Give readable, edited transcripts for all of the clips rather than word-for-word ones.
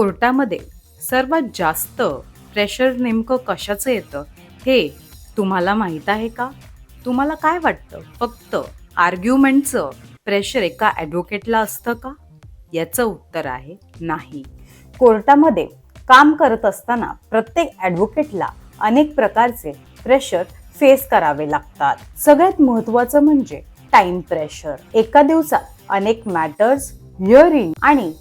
कोर्टामध्ये सर्वात जास्त प्रेशर नेमकं कशाचं येतं हे तुम्हाला माहीत आहे का? तुम्हाला काय वाटतं, फक्त आर्ग्युमेंटचं प्रेशर एका ॲडव्होकेटला असतं का? याचं उत्तर आहे नाही. कोर्टामध्ये काम करत असताना प्रत्येक ॲडव्होकेटला अनेक प्रकारचे प्रेशर फेस करावे लागतात. सगळ्यात महत्त्वाचं म्हणजे टाइम प्रेशर. एका दिवसात अनेक मॅटर्स, हिअरिंग आणि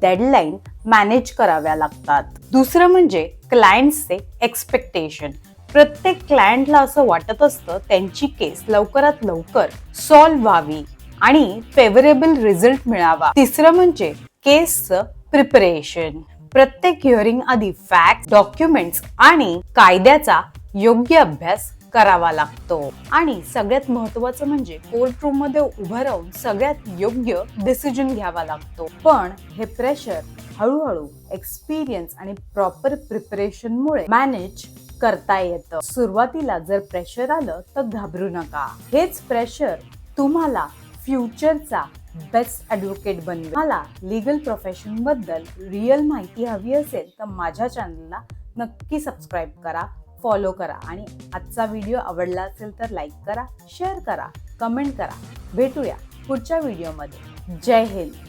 डेडलाईन मॅनेज कराव्या लागतात. दुसरं म्हणजे क्लायंट्सचे एक्सपेक्टेशन. प्रत्येक क्लायंटला असं वाटत असतं त्यांची केस लवकरात लवकर सॉल्व्ह व्हावी आणि फेवरेबल रिझल्ट मिळावा. तिसरं म्हणजे केसचं प्रिपरेशन. प्रत्येक हिअरिंग आधी फॅक्ट, डॉक्युमेंट्स आणि कायद्याचा योग्य अभ्यास करावा लागतो. आणि सगळ्यात महत्त्वाचं म्हणजे कोर्ट रूम मध्ये उभं राहून सगळ्यात योग्य डिसिजन घ्यावा लागतो. पण हे प्रेशर हळूहळू एक्सपिरियन्स आणि प्रॉपर प्रिपरेशन मुळे मॅनेज करता येतं. सुरुवातीला जर प्रेशर आलं तर घाबरू नका. हेच प्रेशर तुम्हाला फ्युचरचा बेस्ट ॲडव्होकेट बनवेल. मला लीगल प्रोफेशन बद्दल रिअल माहिती हवी असेल तर माझ्या चॅनलला नक्की सबस्क्राईब करा, फॉलो करा आणि आजचा व्हिडिओ आवडला असेल तर लाईक करा, शेअर करा, कमेंट करा. भेटूया पुढच्या व्हिडिओमध्ये. जय हिंद.